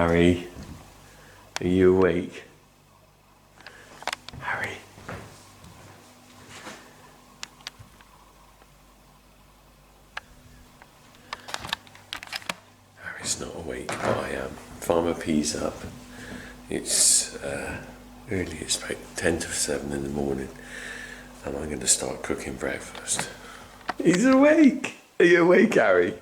Harry. Are you awake? Harry. Harry's not awake, but I am. Farmer P's up. It's early, it's about 10 to 7 in the morning, and I'm going to start cooking breakfast. He's awake! Are you awake, Harry?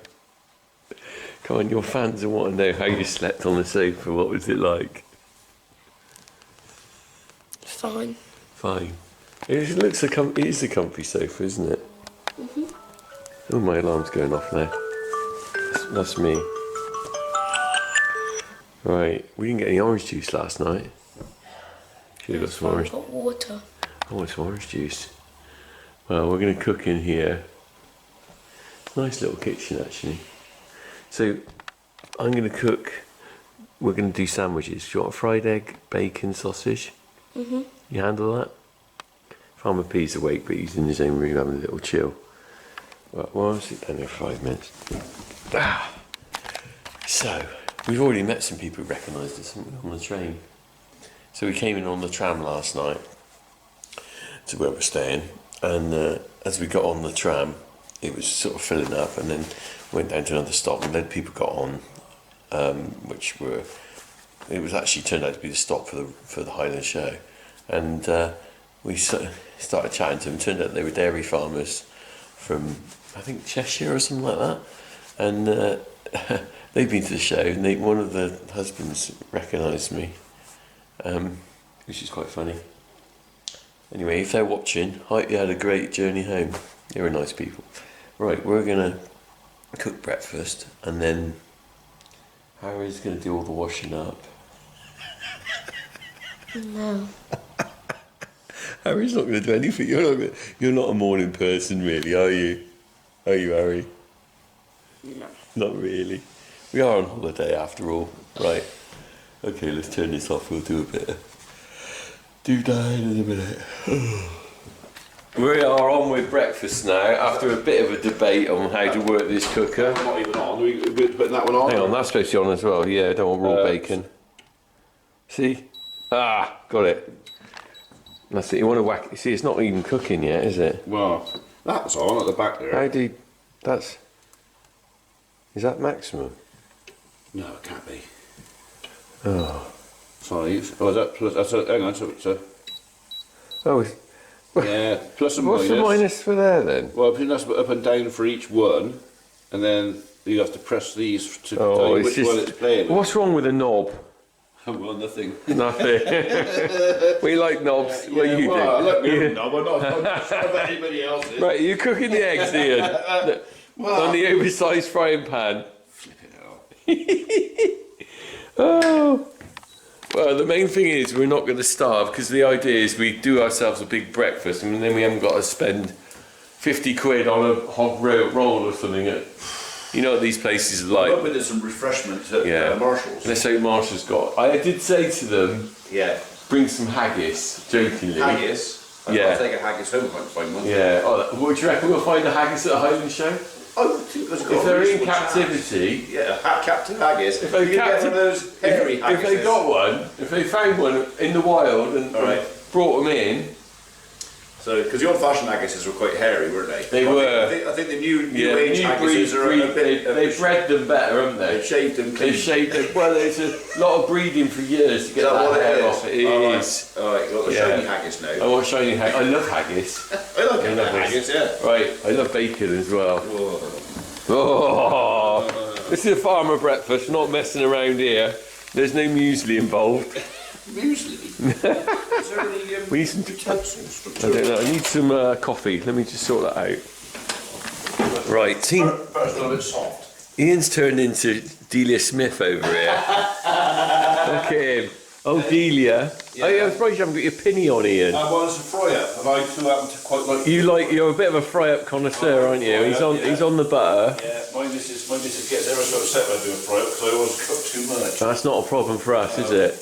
Come on, your fans will want to know how you slept on the sofa. What was it like? Fine. Fine. It looks it is a comfy sofa, isn't it? Mhm. Oh, my alarm's going off now. That's me. Right, we didn't get any orange juice last night. Should have got some orange. Got water. Oh, it's orange juice. Well, we're going to cook in here. Nice little kitchen, actually. So, I'm going to cook. We're going to do sandwiches. Do you want a fried egg, bacon, sausage? Mhm. You handle that? Farmer P's awake, but he's in his own room having a little chill. Right, well, I'll sit down there for 5 minutes. So, we've already met some people who recognised us, haven't we, on the train? So we came in on the tram last night to where we're staying, and as we got on the tram, it was sort of filling up, and then went down to another stop, and then people got on, it was actually turned out to be the stop for the Highland show, and we started chatting to them. Turned out they were dairy farmers from, I think, Cheshire or something like that, and they'd been to the show, and one of the husbands recognised me, which is quite funny. Anyway, if they're watching, hope you had a great journey home. They were nice people. Right, we're gonna cook breakfast, and then Harry's gonna do all the washing up. No. Harry's not gonna do anything. You're not a morning person, really, are you? Are you, Harry? No. Not really. We are on holiday after all. Right. Okay, let's turn this off. We'll do a bit of do-da in a minute. We are on with breakfast now after a bit of a debate on how to work this cooker. Not even on. We're putting that one on. Hang on, that's supposed to be on as well. Yeah, I don't want raw bacon. See? Ah, got it. That's it. You want to whack it. See, it's not even cooking yet, is it? Well, that's on at the back there. Is that maximum? No, it can't be. Oh. 5. Oh, is that plus? Hang on, so Oh, yeah, plus and what's minus. the minus for there then? Well, I think that's up and down for each one, and then you have to press these to tell you which one it's playing. What's wrong with a knob? Well, nothing. Nothing. We like knobs. What do you do? I like my own knob. I'm not sure about anybody else's. Right, you're cooking the eggs, Ian, on the oversized frying pan. Flip it out. Oh. Well, the main thing is we're not going to starve, because the idea is we do ourselves a big breakfast, and then we haven't got to spend 50 quid on a hog roll or something. You know what these places are like. I've been to some refreshments at Marshall's. Let's say Marshall's got. I did say to them, bring some haggis, jokingly. Haggis? I'll take a haggis home if I can find one. Yeah. Oh, what do you reckon we'll find a haggis at a Highland show? I think there's got If they're in captivity, captive haggis. If they get one of those hairy if haggises. they got one, if they found one in the wild and brought them in. So, because the old-fashioned haggises were quite hairy, weren't they? They were. I think the new age haggises are a bit. They've bred them better, haven't they? They've shaved them clean. They've shaved them. Well, there's a lot of breeding for years to get that hair off. It is. Alright, you got the shiny haggis now. I want shiny haggis. I love haggis. I like haggis, yeah. Right, I love bacon as well. Oh, this is a farmer breakfast, not messing around here. There's no muesli involved. Muesli? Is there any we need some utensils? I don't know, I need some coffee. Let me just sort that out. Right, team. First a little bit soft. Ian's turned into Delia Smith over here. Look at him. Oh, Delia. Yeah. Oh, I'm surprised you haven't got your pinny on, Ian. Well, it's a fry-up, and I too happen to quite like... You're a bit of a fry-up connoisseur, aren't you? He's on the butter. Yeah, my missus gets ever so upset when I do a fry-up, because I always cook too much. That's not a problem for us, is it?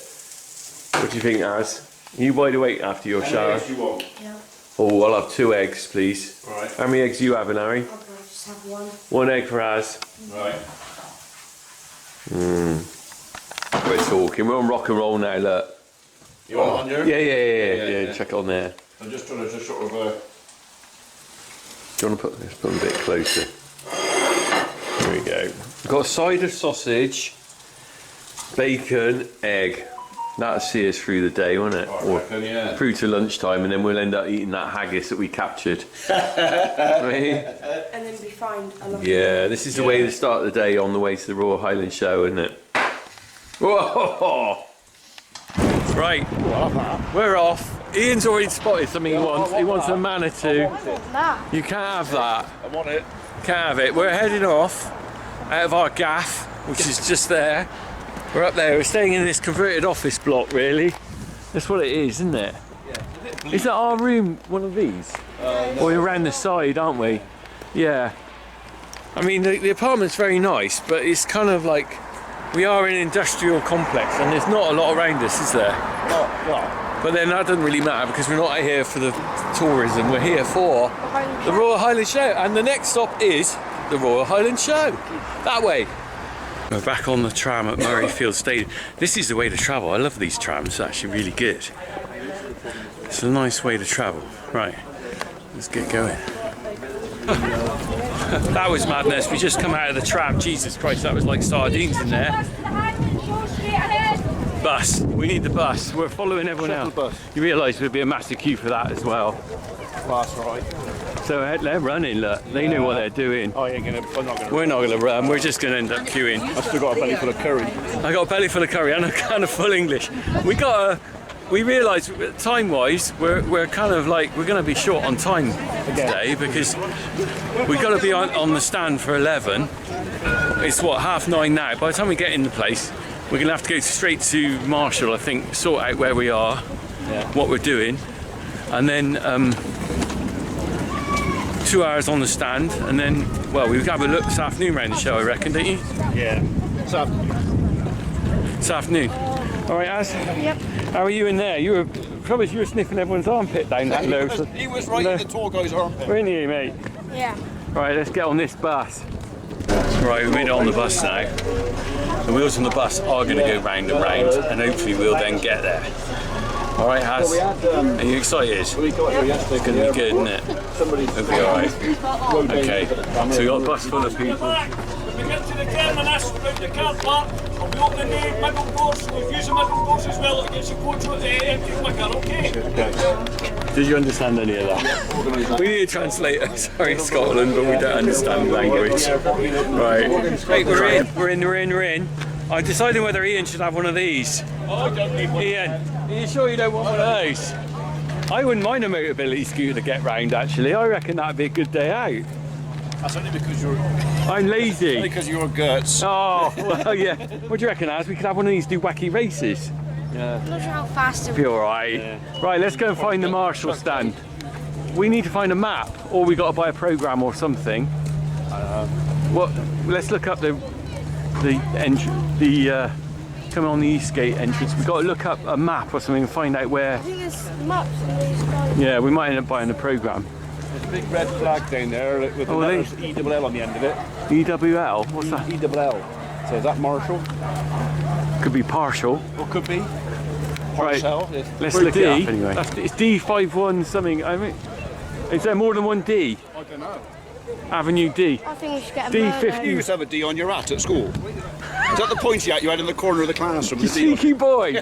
What do you think, Az? Are you wide awake after your shower? How many eggs do you want? Yeah. Oh, I'll have 2 eggs, please. Right. How many eggs are you having, Harry? I'll just have one. 1 egg for Az. Right. We're talking. We're on rock and roll now. Look. You want it on there? Yeah. Check it on there. I'm just trying to just sort of. Do you want to put this? Put them a bit closer. There we go. We've got a side of sausage, bacon, egg. That'll see us through the day, won't it? Or through to lunchtime, and then we'll end up eating that haggis that we captured. Right? And then we find a lot. Yeah, this is the way to start the day on the way to the Royal Highland Show, isn't it? Whoa! Right, we're off. Ian's already spotted something he wants. He wants a Manitou. You can't have that. I want it. Can't have it. We're heading off out of our gaff, which is just there. We're up there. We're staying in this converted office block, really. That's what it is, isn't it? Yeah. Is that our room, one of these? No. We're around the side, aren't we? Yeah. I mean, the apartment's very nice, but it's kind of like we are in an industrial complex, and there's not a lot around us, is there? But then that doesn't really matter because we're not here for the tourism. We're here for the Royal Highland Show, and the next stop is the Royal Highland Show. That way. We're back on the tram at Murrayfield Stadium. This is the way to travel. I love these trams, it's actually really good. It's a nice way to travel. Right, let's get going. That was madness. We just come out of the tram. Jesus Christ, that was like sardines in there. Bus. We need the bus. We're following everyone else. You realise there'd be a massive queue for that as well. That's right. So they're running, look. They know what they're doing. I'm not gonna. We're not going to run. We're just going to end up queuing. I've still got a belly full of curry. I got a belly full of curry and a kind of full English. We realised time-wise we're kind of like we're going to be short on time today because we've got to be on the stand for 11. It's what, 9:30 now. By the time we get in the place, we're going to have to go straight to Marshall, I think, sort out where we are, what we're doing, and then 2 hours on the stand, and then we can have a look this afternoon around the show, I reckon, don't you? Yeah. This afternoon. All right, Az? Yep. How are you in there? You were sniffing everyone's armpit down that low. He was right in the tour guy's armpit. Weren't you, mate? Yeah. Right, let's get on this bus. Right, we made it on the bus now. The wheels on the bus are going to go round and round, and hopefully we'll then get there. All right, Az? Are you excited? It's going to be good, isn't it? It'll be all right. Okay, so we got a bus full of people. We get to the terminus, around the car park, I'll be opening the middle doors, we've used the middle doors as well, it gets the coach empty quicker, okay? Did you understand any of that? We need a translator, sorry Scotland, but we don't understand the language. Right, hey, we're in. I'm deciding whether Ian should have one of these. Oh, I don't need one. Ian, are you sure you don't want one of those? I wouldn't mind a mobility scooter to get round actually, I reckon that'd be a good day out. That's only because you're. I'm lazy. Only because of your guts. Oh, well, yeah. What do you reckon, Az? We could have one of these do wacky races. I'm not sure how fast it Be all right. Yeah. Right, let's go and find the Marshall stand. We need to find a map, or we got to buy a program or something. Let's look up the coming on the Eastgate entrance. We've got to look up a map or something and find out where. I think there's maps in these guys. Yeah, we might end up buying the program. There's a big red flag down there with the letters ELL on the end of it. EWL? What's that? ELL. So is that Marshall? Could be partial. Or could be. Right. Partial. Let's look it up anyway. It's D51 something. I mean, is there more than one D? I don't know. Avenue D. I think you should get a D50. You used to have a D on your hat at school. Is that the pointy hat you had in the corner of the classroom? You sneaky boy!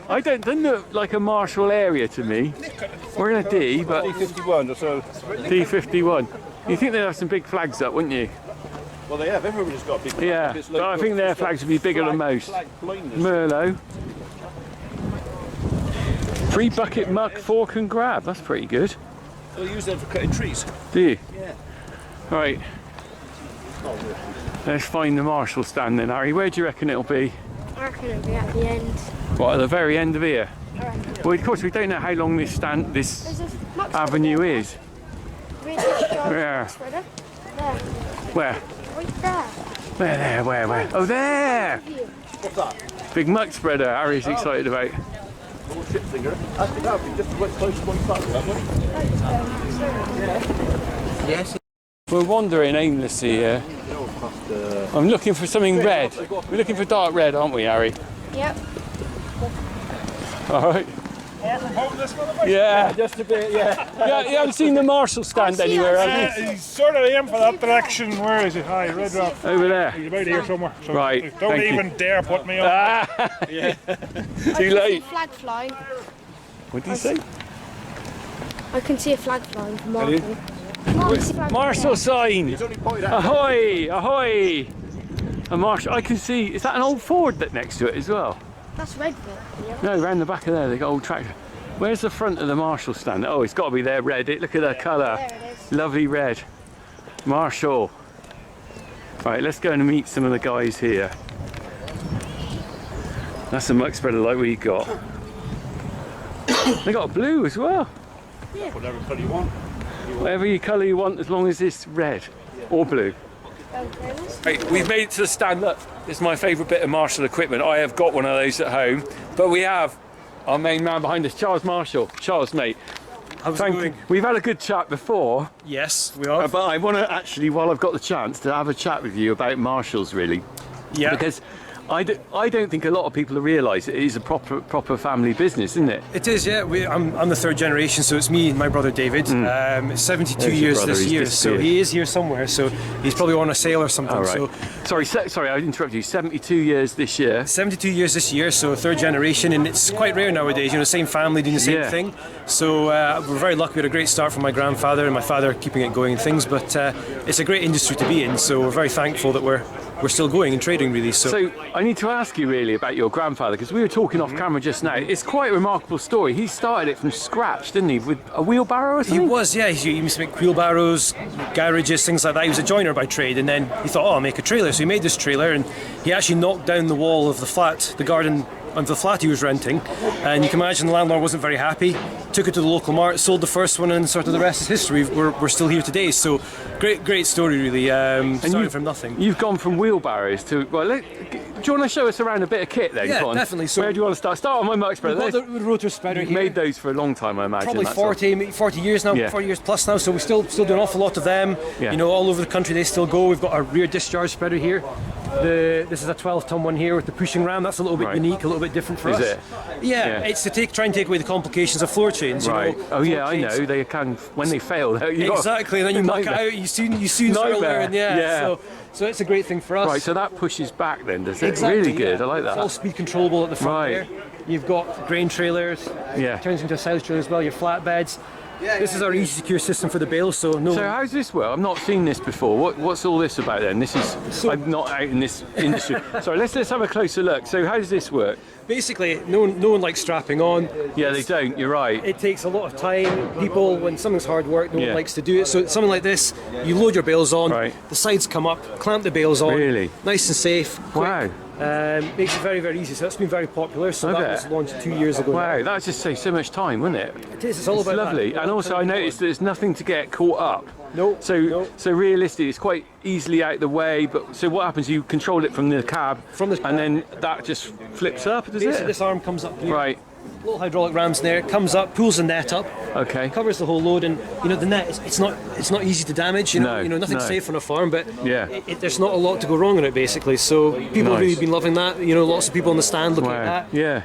I doesn't look like a Marshall area to me. We're in a D, but D51. So D51. You think they'd have some big flags up, wouldn't you? well, they have. Everybody's got big. Yeah, but I think their flags would be bigger than most. Merlot. Free bucket, mug, fork and grab. That's pretty good. They use them for cutting trees. Do you? Yeah. Right. Let's find the Marshall stand then, Harry. Where do you reckon it'll be? I reckon it'll be at the end. What, at the very end of here? I reckon. Well, of course, we don't know how long this avenue is. Yeah. There. Where? Right there. Where? Oh, there! What's that? Big muck spreader Harry's excited about. Little chip finger. That would be just the closest one to that, Yes. We're wandering aimlessly here. I'm looking for something red. We're looking for dark red, aren't we, Harry? Yep. All right. Yeah, just a bit, yeah. You haven't seen the Marshall stand anywhere, have you? He's sort of aiming for that direction. Where is it? Hi, Red Rock. Over there. He's about here somewhere. So Right, don't thank you. even dare put me on. Too late. Flag flying. What did you say? I can see a flag flying from Marshall. Marshall sign. Ahoy, ahoy. A Marshall. I can see. Is that an old Ford that next to it as well? That's Redville. Yeah. No, round the back of there. They got old tractor. Where's the front of the Marshall stand? Oh, it's got to be there. Red. Look at the colour. There it is. Lovely red. Marshall. Right, let's go and meet some of the guys here. That's a muck spreader like we got. They got a blue as well. Whatever colour you want. Whatever colour you want, as long as it's red or blue. Right, we've made it to the stand. Look, this is my favourite bit of Marshall equipment. I have got one of those at home, but we have our main man behind us, Charles Marshall. Charles, mate. How's it going? We've had a good chat before. Yes, we are. But I want to actually, while I've got the chance, to have a chat with you about Marshalls, really. Yeah. Because I don't think a lot of people realise it is a proper family business, isn't it? It is, yeah. I'm the third generation, so it's me and my brother David. 72 There's your years brother, this he's year, so disappeared. he is here somewhere. So he's probably on a sail or something. All right. So Sorry, I interrupted you. 72 years this year. 72 years this year, so third generation, and it's quite rare nowadays. You know, same family doing the same Yeah. thing. So we're very lucky. We had a great start from my grandfather and my father keeping it going and things. But it's a great industry to be in. So we're very thankful that we're still going and trading, really. So I need to ask you really about your grandfather, because we were talking off camera just now. It's quite a remarkable story. He started it from scratch, didn't he, with a wheelbarrow or He something? was, yeah. He used to make wheelbarrows, garages, things like that. He was a joiner by trade, and then he thought, oh, I'll make a trailer. So he made this trailer, and he actually knocked down the wall of the flat, the garden of the flat he was renting. And you can imagine the landlord wasn't very happy. Took it to the local mart, sold the first one, and sort of the rest is history. We're still here today. So great story, really. Starting from nothing. You've gone from wheelbarrows to, well, do you want to show us around a bit of kit then? Yeah, Go on. definitely. So where do you want to start? Start on my muck spreader. We've got the rotor spreader You've here. made those for a long time, I imagine. Probably that's all. 40 years now, Yeah. 40 years plus now, so we still do an awful lot of them. Yeah. You know, all over the country they still go. We've got our rear discharge spreader here. This is a 12-ton one here with the pushing ram. That's a little bit Right. unique, a little bit different for Is us. it? Yeah, Yeah. it's to try and take away the complications of floor chains. Right. You know, Oh yeah, floor I chains- know. They can, when they fail, Exactly, and then you muck it out. You soon start Nightmare. learn. Yeah. Yeah. So it's a great thing for us. Right, so that pushes back then, does it? Exactly, Really good. yeah. I like It's all that. speed controllable at the front Right. there. You've got grain trailers. Yeah. Turns into a silage trailer as well. Your flatbeds. This is our easy secure system for the bales, so no. So how's this work? I've not seen this before. What's all this about then? This is, I'm not out in this industry. Sorry, let's have a closer look. So how does this work? Basically, no one likes strapping on. Yeah, they don't. You're right. It takes a lot of time. People, when something's hard work, no Yeah. one likes to do it. So something like this, you load your bales on, Right. the sides come up, clamp the bales on. Really? Nice and safe. Quick. Wow. Makes it very, very easy. So that's been very popular. So I that bet. was launched 2 years ago. Wow, that just saves so much time, wouldn't it? It is. It's all It's about lovely. that. And also, I noticed there's nothing to get caught up. No. So, no. so realistically, it's quite easily out the way. But so what happens? You control it from the cab, and then that just flips up, does Basically, it? this arm comes up here. Right. Little hydraulic rams there. Comes up, pulls the net up. Okay. Covers the whole load, and you know the net. It's not easy to damage. No, Nothing's no. safe on a farm, but Yeah. there's not a lot to go wrong on it basically. So people have really Nice. been loving that. You know, lots of people on the stand looking Wow. at that. Yeah.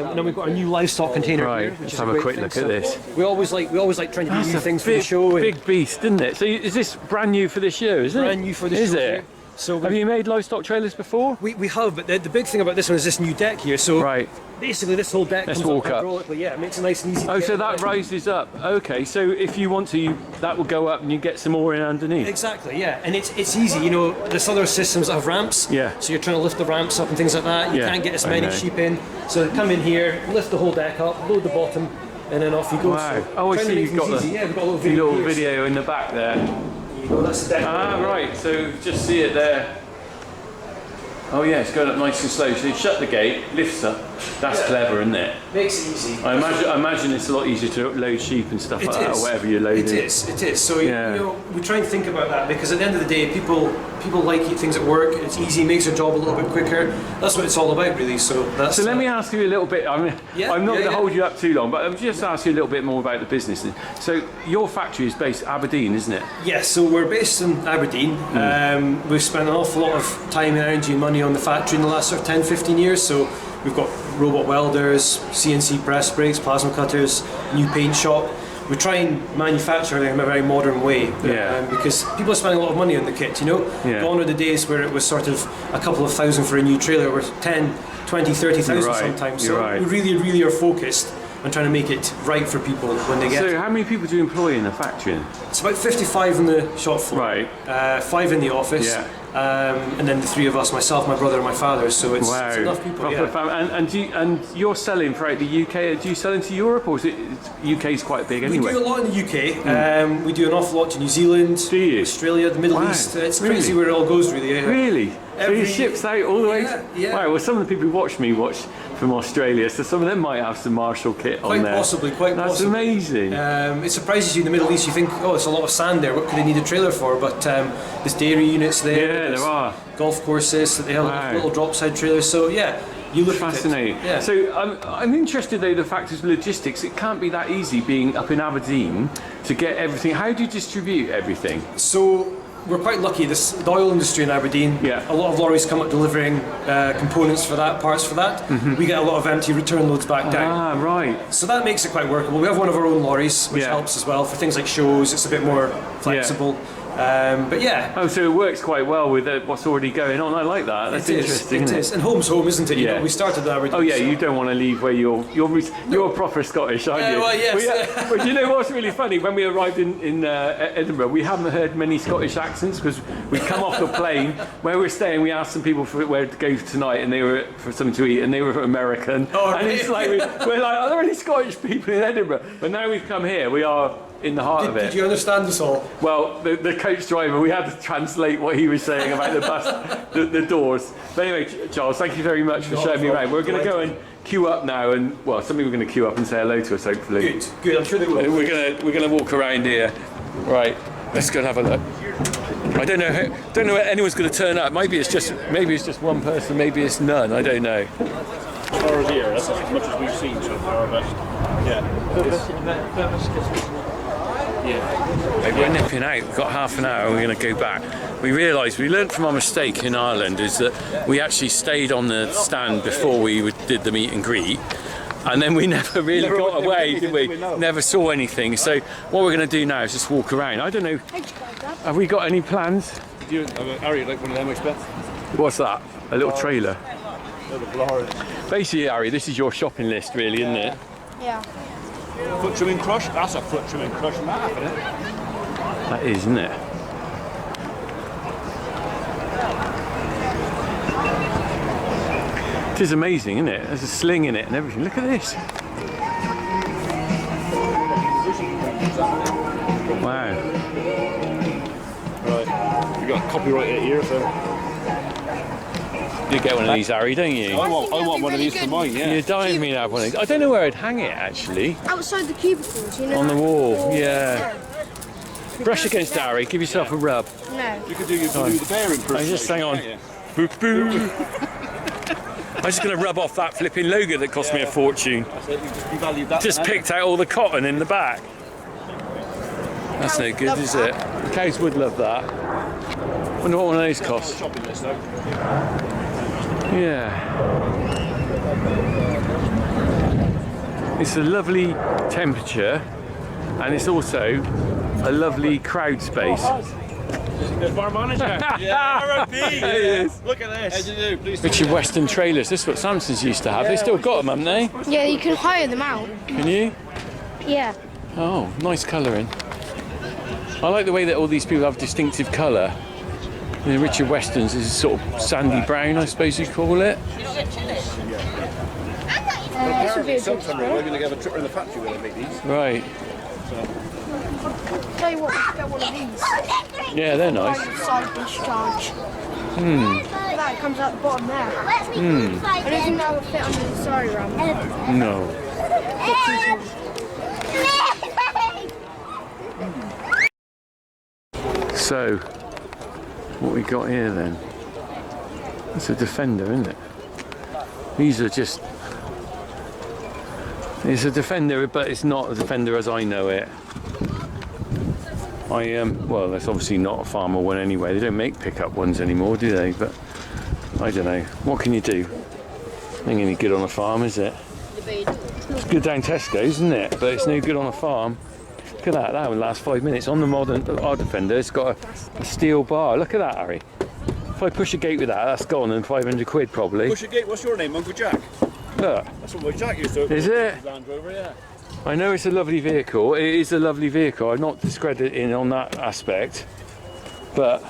And then we've got our new livestock container Right, here, which let's is have a great quick thing. look at So this. We always like trying to do That's new a things for big, the show. and big beast, isn't it? So is this brand new for this year? Is it? Brand new for this Is show it? here. So Have you made livestock trailers before? we have, but the big thing about this one is this new deck here. So Right. basically, this whole deck Let's comes walk up up. hydraulically. Yeah, it makes it nice and easy. to Oh, get so in that there. rises up. Okay, so if you want to, that will go up and you get some more in underneath. Exactly, yeah, and it's easy. You know, there's other systems that have ramps. Yeah. So you're trying to lift the ramps up and things like that. You Yeah, can't get as I many know. sheep in. So come in here, lift the whole deck up, load the bottom, and then off you go. Wow. So Oh, I trying to see. make You've got things the easy. Yeah, we've got a little the video. little here. video in the back there. You know, that's the deck. Ah, right. So just see it there. Oh yeah, it's going up nice and slow. So you shut the gate, lifts up. That's clever, isn't it? Makes it easy. I imagine it's a lot easier to load sheep and stuff It like that, is. or whatever you're loading. It is. So Yeah. you know, we try and think about that because at the end of the day, people like things at work. It's easy, makes their job a little bit quicker. That's what it's all about, really. So that's. So let me ask you a little bit. I mean, Yeah, I'm not yeah, going to yeah. hold you up too long, but I'm just ask you a little bit more about the business. So your factory is based Aberdeen, isn't it? Yes, so we're based in Aberdeen. We've spent an awful lot of time, energy and money on the factory in the last sort of 10, 15 years. So We've got robot welders, CNC press brakes, plasma cutters, new paint shop. We try and manufacture everything in a very modern way, because people are spending a lot of money on the kit, you know? Gone are the days where it was sort of a couple of thousand for a new trailer, or 10, 20, 30,000 sometimes. So we really are focused on trying to make it right for people when they get it. So how many people do you employ in the factory? It's about 55 on the shop floor, 5 in the office, and then the 3 of us, myself, my brother and my father, so it's enough people. And you're selling throughout the UK, do you sell into Europe, or is it UK's quite big anyway? We do a lot in the UK, we do an awful lot to New Zealand, Australia, the Middle East. It's crazy where it all goes, really. Really? So your ship's out all the way? Wow, well, some of the people who watch me watch from Australia, so some of them might have some Marshall kit on there. Quite possibly. That's amazing. It surprises you in the Middle East. You think, oh, it's a lot of sand there. What could they need a trailer for? But there's dairy units there. Yeah, there are. Golf courses. They have little drop side trailers. So yeah, you look fascinating. At it. Yeah. So I'm interested though. The fact is logistics. It can't be that easy being up in Aberdeen to get everything. How do you distribute everything? So we're quite lucky. The oil industry in Aberdeen, a lot of lorries come up delivering components for that, parts for that. We get a lot of empty return loads back down. Ah, right. So that makes it quite workable. We have one of our own lorries, which helps as well. For things like shows, it's a bit more flexible. But yeah. Oh, so it works quite well with what's already going on. I like that. That's interesting. It is. And home's home, isn't it? You know, we started at Aberdeen. Oh yeah, you don't want to leave where you're proper Scottish, aren't you? Well, yes. But you know what's really funny? When we arrived in Edinburgh, we haven't heard many Scottish accents because we come off the plane. Where we're staying, we asked some people for where to go tonight, and they were for something to eat, and they were American. Oh, and it's like we're like, are there any Scottish people in Edinburgh? But now we've come here, we are in the heart of it. Did you understand us all? Well, the coach driver, we had to translate what he was saying about the bus, the doors. But anyway, Charles, thank you very much for showing me around. We're going to go and queue up now, and well, some people are going to queue up and say hello to us, hopefully. Good. I'm sure they will. We're going to walk around here. Right, let's go and have a look. I don't know if anyone's going to turn up. Maybe it's just one person. Maybe it's none. I don't know. As far as here, that's as much as we've seen so far. But We're nipping out. We've got half an hour and we're going to go back. We realised, we learnt from our mistake in Ireland is that we actually stayed on the stand before we did the meet and greet, and then we never really got away, did we? Never saw anything. So what we're going to do now is just walk around. I don't know, have we got any plans? Harry, like one of them expects? What's that? A little trailer? Basically, Harry, this is your shopping list really, isn't it? Yeah. foot trimming crush, that's a foot trimming crush and a half, isn't it? That is, isn't it? It is amazing, isn't it? There's a sling in it and everything. Look at this. Wow. Right. You got copyright here, so. You get one of these, Harry, don't you? I want one of these for mine, yeah. You're dying me to have one of these. I don't know where I'd hang it, actually. Outside the cubicles, you know. On the wall, yeah. Brush against it, Harry. Give yourself a rub. No. You could do the bear impersonation. I just hang on. Boo boo. I'm just going to rub off that flipping logo that cost me a fortune. Just picked out all the cotton in the back. That's no good, is it? The cows would love that. Wonder what one of those costs. Yeah. It's a lovely temperature, and it's also a lovely crowd space. There's bar manager. Yeah, yes. Look at this. How do you do? Please. Richard Western trailers. This is what Samson's used to have. They still got them, haven't they? Yeah, you can hire them out. Can you? Yeah. Oh, nice colouring. I like the way that all these people have distinctive colour. You know, Richard Western's is sort of sandy brown, I suppose you'd call it. This would be a good Sometime we're going to have a trip around the factory where they make these. Right. Tell you what, we should get one of these. Yeah, they're nice. Side discharge. That comes out the bottom there. I don't think that would fit under the sorry ram. No. So, what we got here then? It's a Defender, isn't it? These are just... It's a Defender, but it's not a Defender as I know it. Well, that's obviously not a farmer one anyway. They don't make pickup ones anymore, do they? But I don't know. What can you do? Ain't any good on a farm, is it? It's good down Tesco's, isn't it? But it's no good on a farm. Look at that, that would last 5 minutes. On the modern R Defender, it's got a steel bar. Look at that, Harry. If I push a gate with that, that's gone and 500 quid probably. Push a gate, what's your name, Uncle Jack? Look. That's what my Jack used to. Is it? Land Rover, yeah. I know it's a lovely vehicle. It is a lovely vehicle. I'm not discrediting on that aspect. But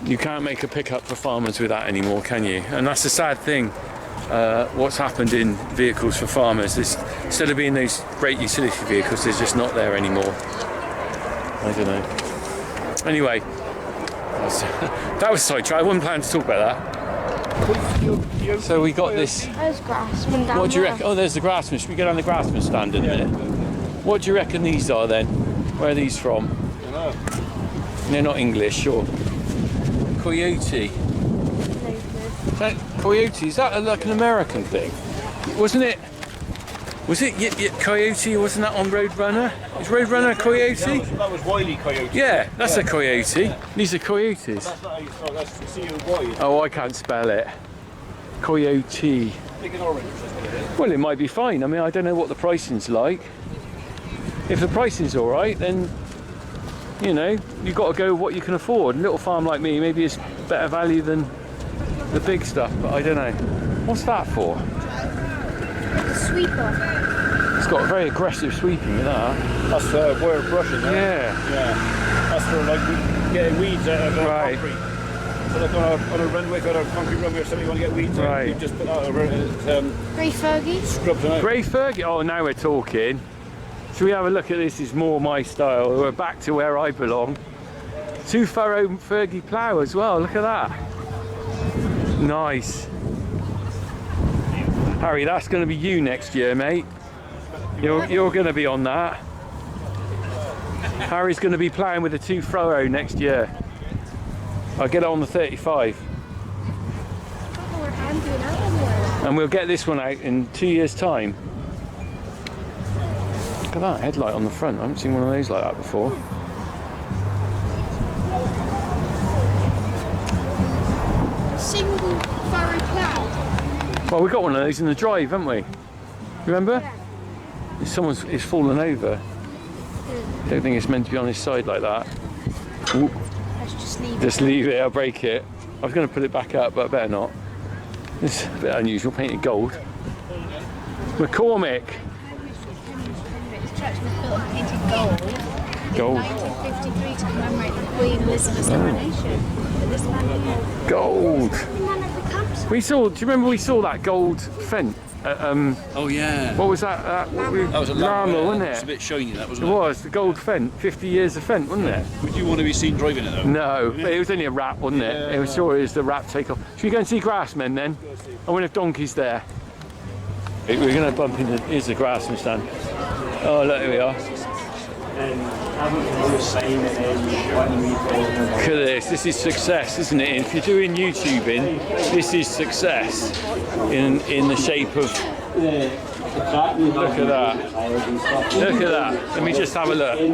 you can't make a pickup for farmers with that anymore, can you? And that's the sad thing. What's happened in vehicles for farmers is instead of being those great utility vehicles, they're just not there anymore. I don't know. Anyway, that was sidetracked. I wasn't planning to talk about that. So we got this. There's Grassman down What do you there. reckon? Oh, there's the Grassman. Should we go down the Grassman stand in a minute? What do you reckon these are then? Where are these from? I don't know. They're not English, sure. Coyote. Coyote, is that like an American thing? Wasn't it? Was it Coyote? Wasn't that on Roadrunner? Is Roadrunner a Coyote? That was Wiley Coyote. Yeah, that's a Coyote. These are Coyotes. That's not how you spell, that's C-O-Y. Oh, I can't spell it. Coyote. Big and orange, that's what it is. Well, it might be fine. I mean, I don't know what the pricing's like. If the pricing's all right, then you know you've got to go with what you can afford. A little farm like me, maybe it's better value than the big stuff, but I don't know. What's that for? Sweeper. It's got a very aggressive sweeping with that. That's wire brushing, right? Yeah. Yeah. That's for like getting weeds out of Right. concrete. So like on a runway, got a concrete runway or something, you want to get weeds out, Right. you just put that over it, Grey Fergie. scrubs them out. Grey Fergie. Oh, now we're talking. Should we have a look at this? It's more my style. We're back to where I belong. 2-furrow Fergie plough as well. Look at that. Nice. Harry, that's going to be you next year, mate. You're going to be on that. Harry's going to be ploughing with a 2-furrow next year. I'll get it on the 35. And we'll get this one out in 2 years' time. Look at that headlight on the front. I haven't seen one of those like that before. Single furrow plough. Well, we got one of those in the drive, haven't we? Remember? It's fallen over. Don't think it's meant to be on his side like that. Ooh. Let's just leave it. Just leave it, I'll break it. I was going to put it back up, but I better not. It's a bit unusual, painted gold. McCormick. This church was built and painted gold. Gold. In 1953 to commemorate the Queen Elizabeth's coronation. But this man here. Gold. None of the camps. We saw, do you remember we saw that gold fence? Oh yeah. What was that? That was a llama, wasn't It's a it? bit shiny, that It wasn't it? was, the gold fent, 50 years of fent, wasn't it? Would you want to be seen driving it though? No, but it was only a wrap, wasn't it? Yeah. It was sure it was the wrap takeoff. Should we go and see Grassmen then? I wonder if Donkey's there. We're going to bump into, here's the Grassman stand. Oh, look, here we are. Look at this is success, isn't it? If you're doing YouTubing, this is success in the shape of. Look at that. Look at that. Let me just have a look. Look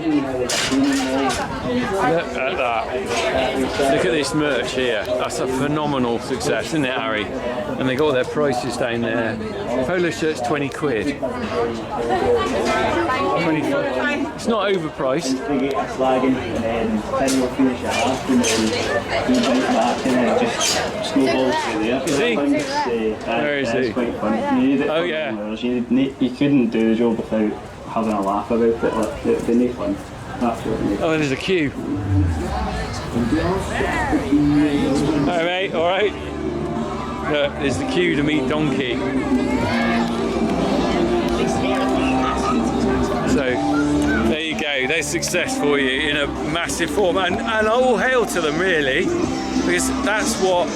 at that. Look at this merch here. That's a phenomenal success, isn't it, Harry? And they got their prices down there. Polo shirt's 20 quid. 25. It's not overpriced. Is he? Where is he? Oh yeah. You couldn't do the job without having a laugh about it. Like, the neat one. That's what it is. Oh, there's a queue. Hi mate, alright? Look, there's the queue to meet Donkey. So, there you go, there's success for you in a massive form. And all hail to them really, because that's what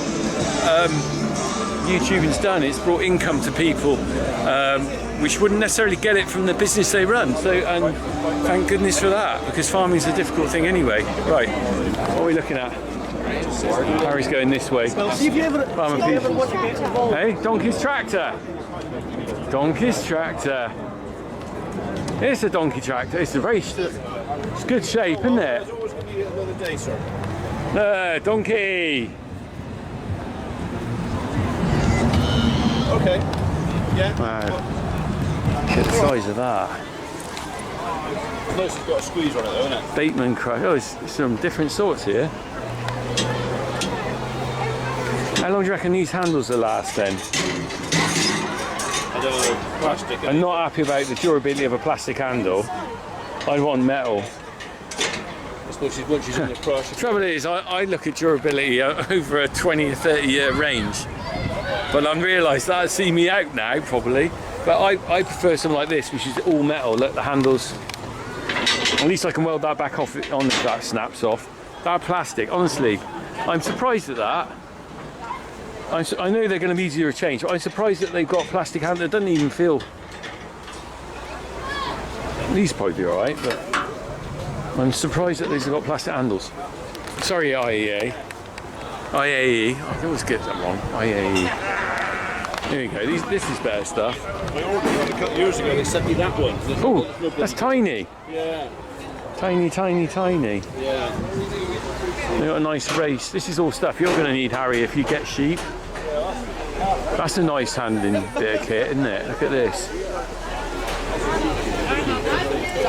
YouTubing's done. It's brought income to people, which wouldn't necessarily get it from the business they run. So, and thank goodness for that, because farming's a difficult thing anyway. Right, what are we looking at? Harry's going this way. Farmer people. Hey, Donkey's tractor. Donkey's tractor. It's a donkey tractor. It's a very, it's good shape, isn't it? Donkey. Okay. Yeah. Wow. Look at the size of that. Nice, it's got a squeeze on it though, isn't it? Bateman crush. Oh, there's some different sorts here. How long do you reckon these handles will last then? I don't know, plastic. I'm not happy about the durability of a plastic handle. I want metal. I suppose once she's in the crush. The trouble is, I look at durability over a 20 or 30 year range, but I've realised that'll see me out now probably. But I prefer something like this, which is all metal. Look, the handles. At least I can weld that back off on if that snaps off. That plastic, honestly, I'm surprised at that. I know they're going to be easier to change, but I'm surprised that they've got plastic handles. It doesn't even feel. These probably be alright, but I'm surprised that these have got plastic handles. Sorry, IAE. IAE. I always get that wrong. IAE. Here we go. This is better stuff. I ordered one a couple of years ago. They sent me that one. Oh, that's tiny. Yeah. Tiny, tiny, tiny. Yeah. They've got a nice race. This is all stuff you're going to need, Harry, if you get sheep. That's a nice handling bit of kit, isn't it? Look at this.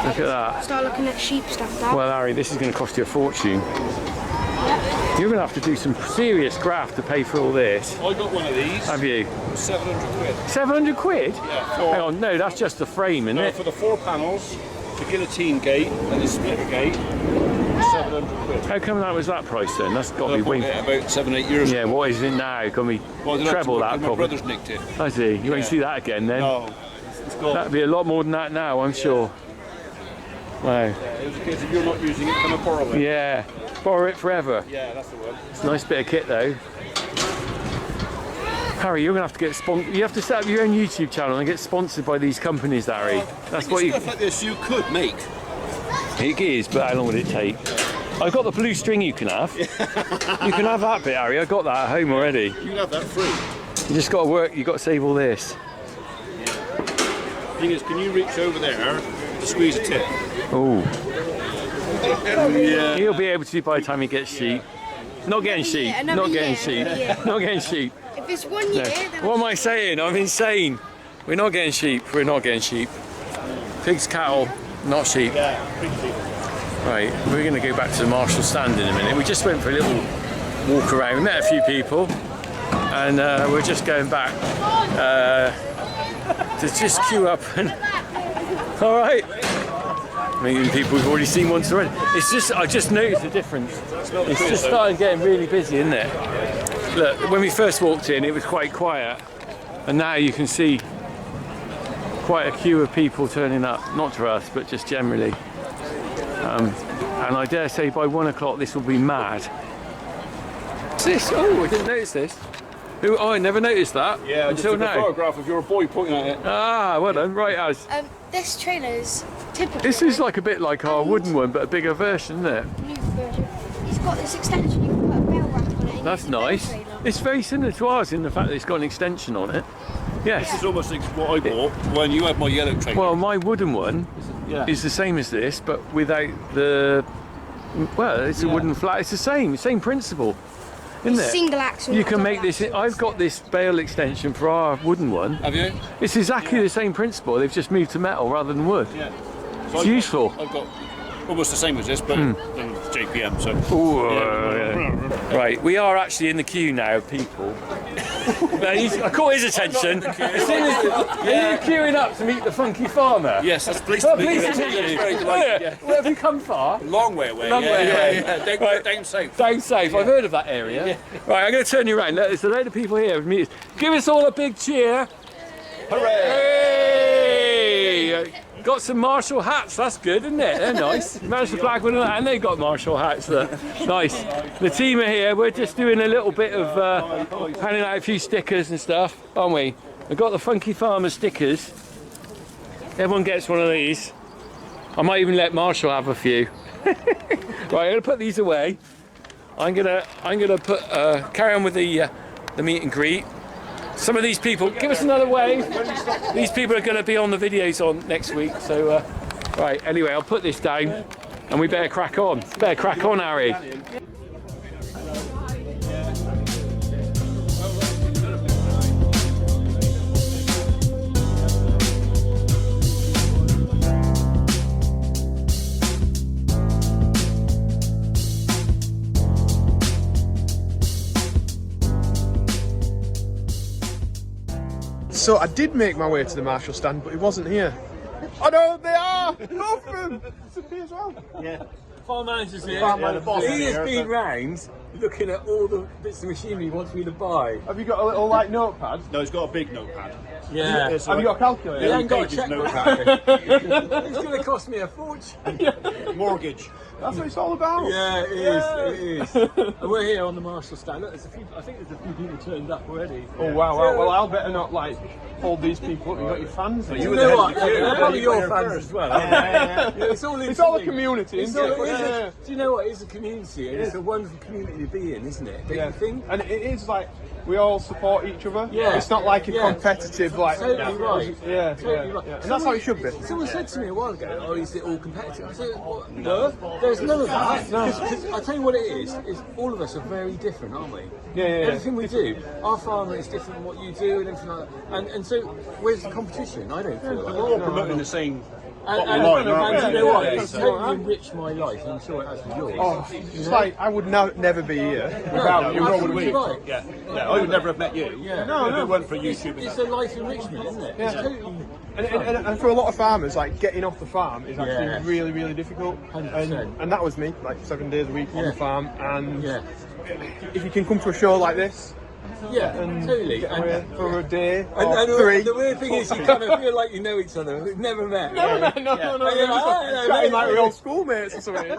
Look at that. Start looking at sheep stuff now. Well, Harry, this is going to cost you a fortune. You're going to have to do some serious graft to pay for all this. I got one of these. Have you? 700 quid. 700 quid? Yeah. Hang on, no, that's just the frame, isn't it? For the 4 panels, the guillotine gate and the splitter gate, 700 quid. How come that was that price then? That's got to I be bought way. it about 7-8 years Yeah, ago. what is it now? Got to be Well, I treble that my probably. brother's nicked it. I see. You won't see that again then. No. It's got, That'd be a lot more than that now, I'm sure. Wow. it was a case of you're not using it, come and borrow it. Yeah. Borrow it forever. Yeah, that's the one. It's a nice bit of kit though. Harry, you're going to have to get sponsored. You have to set up your own YouTube channel and get sponsored by these companies, Harry. That's what you. Stuff like this you could make. It is, but how long would it take? I've got the blue string you can have. You can have that bit, Harry. I got that at home already. You can have that free. You just got to work. You got to save all this. Thing is, can you reach over there to squeeze a tip? Oh. Yeah. He'll be able to by the time he gets sheep. Not getting sheep. another Not getting year, sheep. another year. Not getting sheep. If it's 1 year, then What am I saying? I'm insane. We're not getting sheep. We're not getting sheep. Pigs, cattle, not sheep. Right, we're going to go back to the Marshall stand in a minute. We just went for a little walk around. We met a few people, and we're just going back to just queue up. And all right, meeting people we've already seen once already. It's just I just noticed the difference. It's just started getting really busy, isn't it? Look, when we first walked in, it was quite quiet, and now you can see quite a queue of people turning up. Not to us, but just generally. And I dare say by 1 o'clock this will be mad. What's this? Oh, I didn't notice this. Oh, I never noticed that Yeah, until just took a now. photograph of your boy pointing at it. Ah, well done. Right, as this trailer's typical. this is like a bit like our wooden one, but a bigger version, isn't it? New version. It's got this extension. You can put a bell wrap on it. And That's use the bell nice. trailer. It's very similar to ours in the fact that it's got an extension on it. Yes. This is almost like what I bought when you had my yellow trailer. Well, my wooden one yeah. is the same as this, but without the. Well, it's a wooden flat. It's the same principle, isn't it? Single axle. You can double make this. axle. I've got this bale extension for our wooden one. Have you? It's exactly the same principle. They've just moved to metal rather than wood. Yeah. It's useful. I've got almost the same as this, but than JPM. So. Ooh, Right, we are actually in the queue now, people. I caught his attention. As soon as are you queuing up to meet the funky farmer? Yes, that's pleased Oh, to meet you. pleased to meet you. Very Oh, delighted. yeah. Where have you come far? Long way away. Long way away. Down, Right. down south. Down south. I've heard of that area. Right, I'm going to turn you around. There's a load of people here. Give us all a big cheer. Hooray! Got some Marshall hats. That's good, isn't it? They're nice. Managed to flag one of that, and they got Marshall hats. Look. Nice. The team are here. We're just doing a little bit of handing out a few stickers and stuff, aren't we? We've got the Funky Farmer stickers. Everyone gets one of these. I might even let Marshall have a few. Right, I'm gonna put these away. I'm gonna put carry on with the meet and greet. Some of these people, give us another wave. These people are going to be on the videos on next week. So, right. Anyway, I'll put this down, and we better crack on. Better crack on, Harry. So I did make my way to the Marshall stand, but he wasn't here. Oh no, they are! Both of them! It's a as well. Yeah. Farm manager's here. He has been round looking at all the bits of machinery he wants me to buy. Have you got a little like notepad? No, he's got a big notepad. Yeah. Have you got a calculator? He hasn't got a checkbook. It's going to cost me a fortune. Mortgage. That's what it's all about. Yeah, it is. And we're here on the Marshall stand. Look, I think there's a few people turned up already. Oh wow, wow. Well, I'll better not like hold these people up. You got your fans. You know what? They're your fans as well. It's all a community, isn't it? Do you know what? It's a community, and it's a wonderful community to be in, isn't it? Don't you think? And it is like we all support each other. Yeah. It's not like a competitive like. Totally right. Yeah, totally right. And that's how it should be. Someone said to me a while ago, "Oh, is it all competitive?" I said, well, "No, there's none of that." Because I tell you what it is all of us are very different, aren't we? Yeah. Everything we do, our farmer is different from what you do, and everything like that. And so, where's the competition? I don't feel like. We're all promoting the same. And you know what? It's totally enriched my life. I'm sure it has for yours. Oh, it's like I would never be here without you. Nor would we. Right. Yeah, I would never have met you. Yeah. If it weren't for YouTube. It's a life enrichment, isn't it? It's totally. And for a lot of farmers, like getting off the farm is actually really, really difficult. 100%. And that was me, like 7 days a week on the farm. And Yeah. if you can come to a show like this, Yeah, totally. get away for a day And or three. the weird thing is, you kind of feel like you know each other. We've never met. No. Chatting like we're all schoolmates or something. It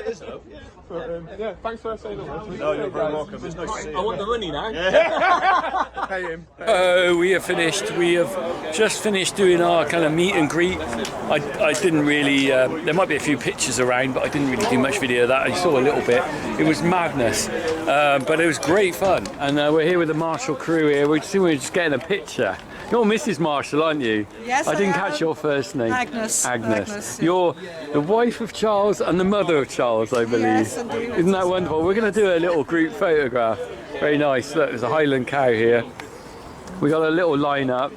is though. But, yeah, thanks for saying that. No, you're very welcome. It's nice to see you. I want the money now. Pay him. Oh, we have finished. We have just finished doing our kind of meet and greet. I didn't really. There might be a few pictures around, but I didn't really do much video of that. I saw a little bit. It was madness, but it was great fun. And we're here with the Marshall crew here. We're just getting a picture. You're Mrs. Marshall, aren't you? Yes, I didn't I am. catch your first name. Agnes. Agnes. You're the wife of Charles and the mother of Charles, I believe. Yes, indeed. Isn't that wonderful? We're going to do a little group photograph. Very nice. Look, there's a Highland cow here. We got a little line-up.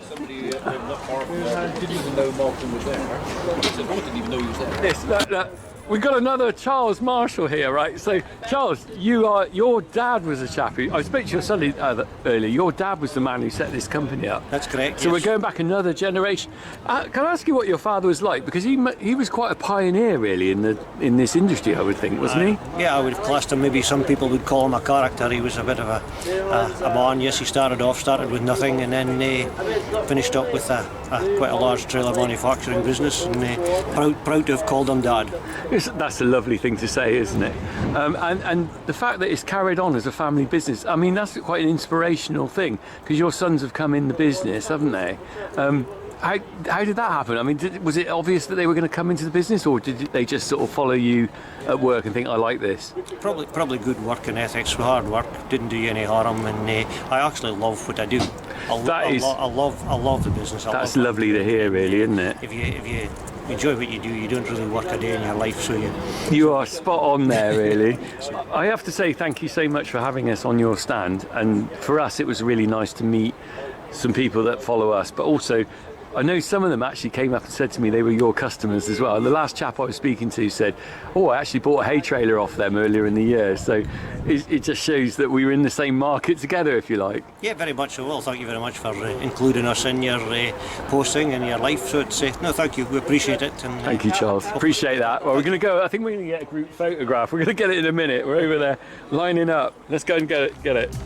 Somebody didn't even know Martin was there. I didn't even know he was there. Yes, look. We've got another Charles Marshall here, right? So, Charles, your dad was a chap who, I spoke to your son earlier, your dad was the man who set this company up. That's correct. So we're going back another generation. Can I ask you what your father was like? Because he was quite a pioneer, really, in this industry, I would think, wasn't he? Yeah, I would have classed him, maybe some people would call him a character. He was a bit of a man. Yes, he started with nothing and then finished up with quite a large trailer manufacturing business, and proud to have called him Dad. That's a lovely thing to say, isn't it? And the fact that it's carried on as a family business, I mean, that's quite an inspirational thing, because your sons have come in the business, haven't they? How did that happen? I mean, was it obvious that they were going to come into the business, or did they just sort of follow you at work and think, I like this? Probably good working ethics, hard work, didn't do you any harm, and I actually love what I do. I love the business. That's lovely to hear, really, isn't it? If you enjoy what you do, you don't really work a day in your life, so you are spot on there, really. I have to say thank you so much for having us on your stand, and for us it was really nice to meet some people that follow us, but also I know some of them actually came up and said to me they were your customers as well. The last chap I was speaking to said, oh, I actually bought a hay trailer off them earlier in the year. So it just shows that we were in the same market together, if you like. Yeah, very much so. Well, thank you very much for including us in your posting and your life. So it's no, thank you. We appreciate it. And, thank you, Charles. Appreciate that. Well, we're going to go. I think we're going to get a group photograph. We're going to get it in a minute. We're over there lining up. Let's go and get it.